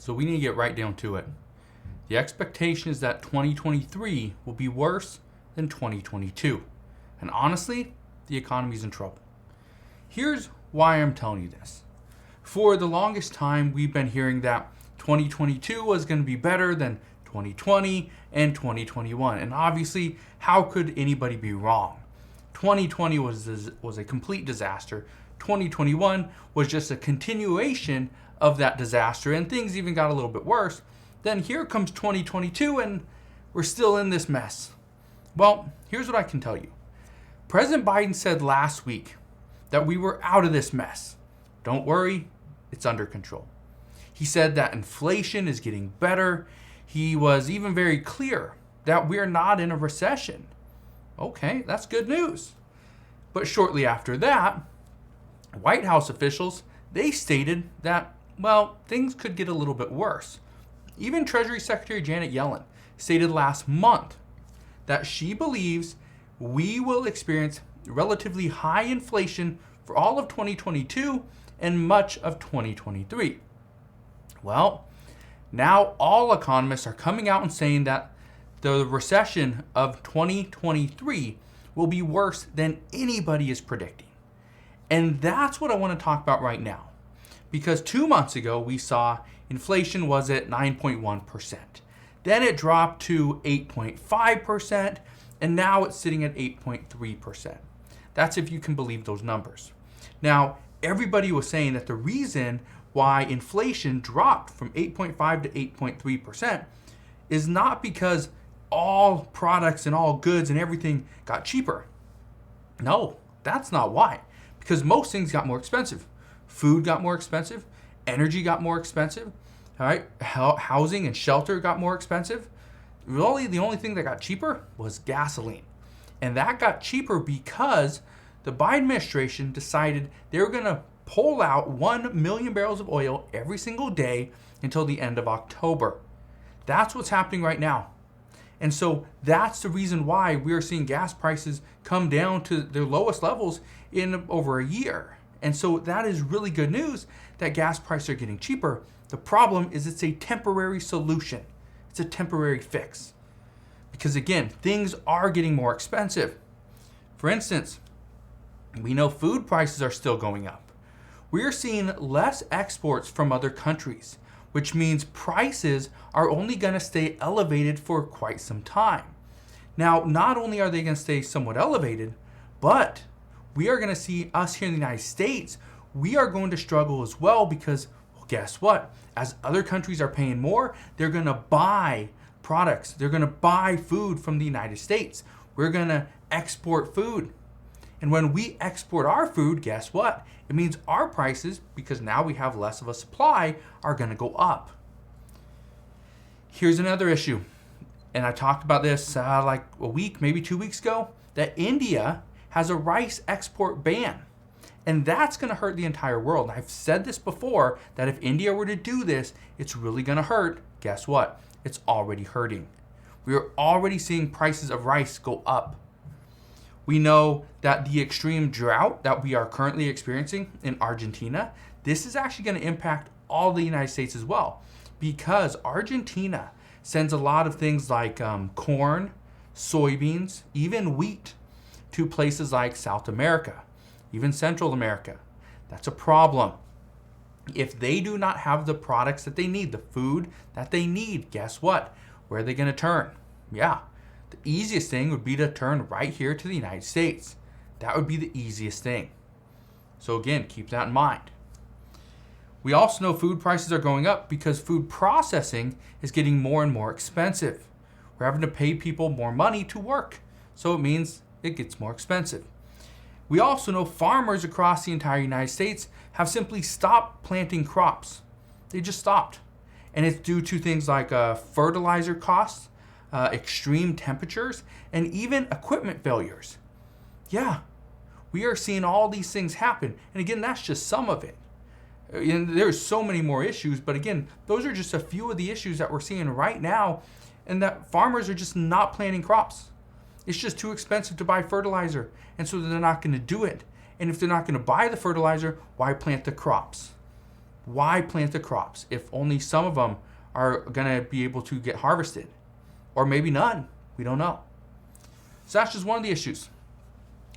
So we need to get right down to it. The expectation is that 2023 will be worse than 2022. And honestly, the economy's in trouble. Here's why I'm telling you this. For the longest time, we've been hearing that 2022 was going to be better than 2020 and 2021. And obviously, how could anybody be wrong? 2020 was a complete disaster. 2021 was just a continuation of that disaster, and things even got a little bit worse. Then here comes 2022, and we're still in this mess. Well, here's what I can tell you. President Biden said last week that we were out of this mess. Don't worry, it's under control. He said that inflation is getting better. He was even very clear that we're not in a recession. Okay, that's good news. But shortly after that, White House officials, they stated that, well, things could get a little bit worse. Even Treasury Secretary Janet Yellen stated last month that she believes we will experience relatively high inflation for all of 2022 and much of 2023. Well, now all economists are coming out and saying that the recession of 2023 will be worse than anybody is predicting. And that's what I want to talk about right now. Because 2 months ago, we saw inflation was at 9.1%. Then it dropped to 8.5%, and now it's sitting at 8.3%. That's if you can believe those numbers. Now, everybody was saying that the reason why inflation dropped from 8.5 to 8.3% is not because all products and all goods and everything got cheaper. No, that's not why. Because most things got more expensive. Food got more expensive. Energy got more expensive. All right, housing and shelter got more expensive. Really, the only thing that got cheaper was gasoline. And that got cheaper because the Biden administration decided they were going to pull out 1 million barrels of oil every single day until the end of October. That's what's happening right now. And so that's the reason why we are seeing gas prices come down to their lowest levels in over a year. And so that is really good news that gas prices are getting cheaper. The problem is it's a temporary solution. It's a temporary fix. Because again, things are getting more expensive. For instance, we know food prices are still going up. We are seeing less exports from other countries, which means prices are only going to stay elevated for quite some time. Now, not only are they going to stay somewhat elevated, but we are going to see us here in the United States, we are going to struggle as well because, well, guess what? As other countries are paying more, they're going to buy products. They're going to buy food from the United States. We're going to export food. And when we export our food, guess what? It means our prices, because now we have less of a supply, are going to go up. Here's another issue. And I talked about this like a week, maybe 2 weeks ago, that India has a rice export ban. And that's going to hurt the entire world. I've said this before, that if India were to do this, it's really going to hurt. Guess what? It's already hurting. We are already seeing prices of rice go up. We know that the extreme drought that we are currently experiencing in Argentina, this is actually going to impact all the United States as well, because Argentina sends a lot of things like corn, soybeans, even wheat to places like South America, even Central America. That's a problem. If they do not have the products that they need, the food that they need, guess what? Where are they going to turn? Yeah. The easiest thing would be to turn right here to the United States. That would be the easiest thing. So again, keep that in mind. We also know food prices are going up because food processing is getting more and more expensive. We're having to pay people more money to work. So it means it gets more expensive. We also know farmers across the entire United States have simply stopped planting crops. They just stopped. And it's due to things like fertilizer costs, extreme temperatures, and even equipment failures. Yeah, we are seeing all these things happen. And again, that's just some of it. And there's so many more issues, but again, those are just a few of the issues that we're seeing right now, and that farmers are just not planting crops. It's just too expensive to buy fertilizer, and so they're not going to do it. And if they're not going to buy the fertilizer, why plant the crops? Why plant the crops if only some of them are going to be able to get harvested? Or maybe none. We don't know. So that's just one of the issues.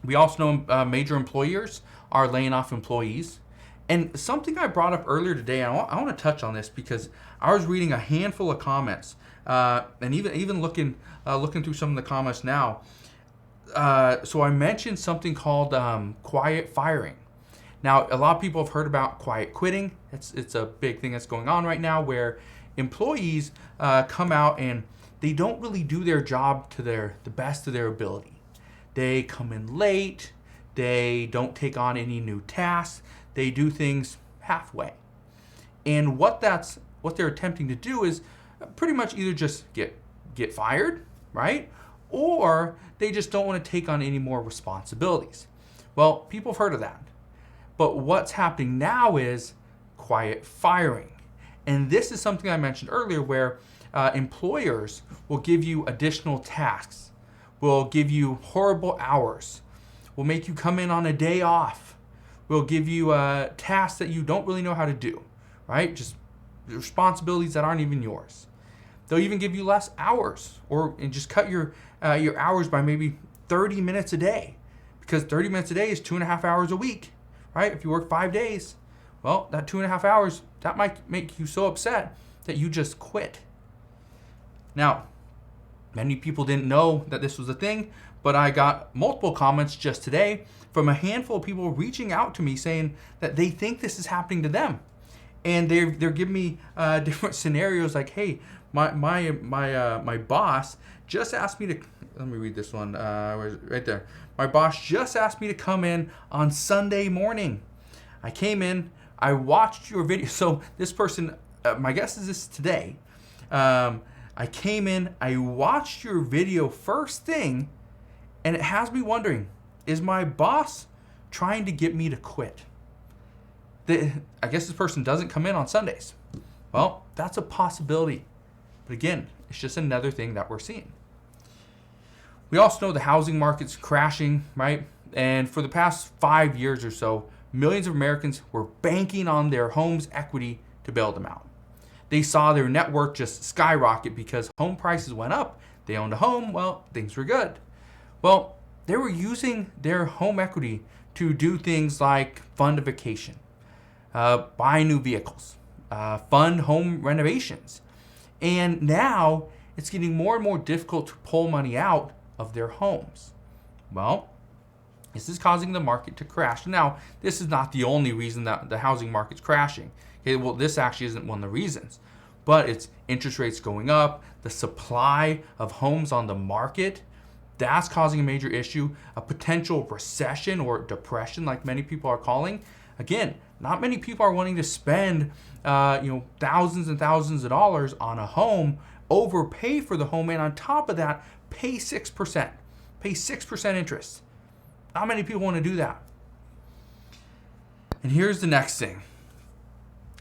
We also know major employers are laying off employees. And something I brought up earlier today, I want to touch on this because I was reading a handful of comments, and even looking through some of the comments now. So I mentioned something called quiet firing. Now, a lot of people have heard about quiet quitting. It's a big thing that's going on right now where employees come out and they don't really do their job to the best of their ability. They come in late. They don't take on any new tasks. They do things halfway. And what they're attempting to do is pretty much either just get fired, right? Or they just don't want to take on any more responsibilities. Well, people have heard of that. But what's happening now is quiet firing. And this is something I mentioned earlier where employers will give you additional tasks, will give you horrible hours, will make you come in on a day off, will give you tasks that you don't really know how to do, right? Just responsibilities that aren't even yours. They'll even give you less hours and just cut your hours by maybe 30 minutes a day, because 30 minutes a day is 2.5 hours a week, right? If you work 5 days, well, that 2.5 hours, that might make you so upset that you just quit. Now, many people didn't know that this was a thing, but I got multiple comments just today from a handful of people reaching out to me saying that they think this is happening to them. And they're giving me different scenarios like, hey, my boss just asked me to, let me read this one, right there. My boss just asked me to come in on Sunday morning. I came in, I watched your video. So this person, my guess is this today. I came in, I watched your video first thing, and it has me wondering, is my boss trying to get me to quit? I guess this person doesn't come in on Sundays. Well, that's a possibility. But again, it's just another thing that we're seeing. We also know the housing market's crashing, right? And for the past 5 years or so, millions of Americans were banking on their home's equity to bail them out. They saw their net worth just skyrocket because home prices went up. They owned a home, well, things were good. Well, they were using their home equity to do things like fund a vacation, buy new vehicles, fund home renovations. And now it's getting more and more difficult to pull money out of their homes. Well, this is causing the market to crash. Now, this is not the only reason that the housing market's crashing. Okay, well, this actually isn't one of the reasons. But it's interest rates going up, the supply of homes on the market, that's causing a major issue, a potential recession or depression like many people are calling. Again, not many people are wanting to spend thousands and thousands of dollars on a home, overpay for the home, and on top of that, pay 6% interest. Not many people want to do that. And here's the next thing.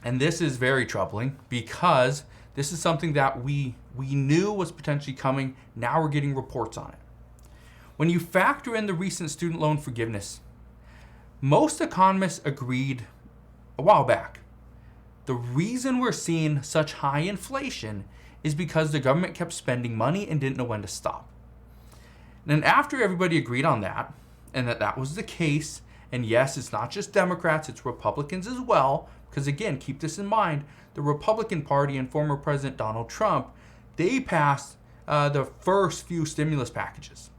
And this is very troubling because this is something that we knew was potentially coming. Now we're getting reports on it. When you factor in the recent student loan forgiveness, most economists agreed a while back. The reason we're seeing such high inflation is because the government kept spending money and didn't know when to stop. And after everybody agreed on that, and that was the case, and yes, it's not just Democrats, it's Republicans as well, because again, keep this in mind, the Republican Party and former President Donald Trump, they passed the first few stimulus packages.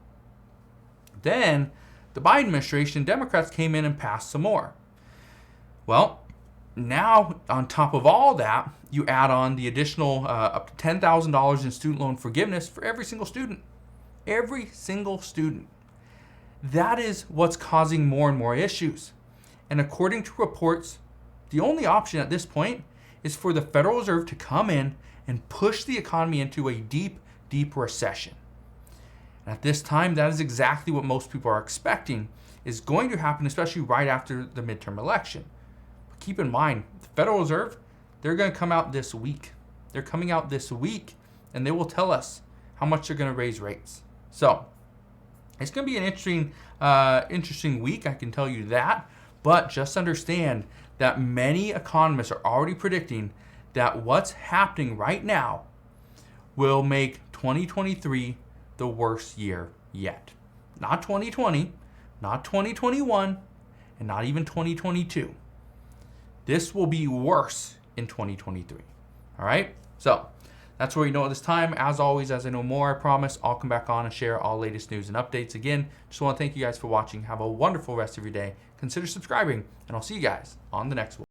Then the Biden administration, Democrats came in and passed some more. Well, now on top of all that, you add on the additional up to $10,000 in student loan forgiveness for every single student. Every single student. That is what's causing more and more issues. And according to reports, the only option at this point is for the Federal Reserve to come in and push the economy into a deep, deep recession. And at this time, that is exactly what most people are expecting is going to happen, especially right after the midterm election. But keep in mind, the Federal Reserve, they're going to come out this week. They're coming out this week, and they will tell us how much they're going to raise rates. So it's going to be an interesting week, I can tell you that. But just understand that many economists are already predicting that what's happening right now will make 2023 the worst year yet. Not 2020, not 2021, and not even 2022. This will be worse in 2023. All right? So that's where you know at this time. As always, as I know more, I promise I'll come back on and share all latest news and updates. Again, just want to thank you guys for watching. Have a wonderful rest of your day. Consider subscribing, and I'll see you guys on the next one.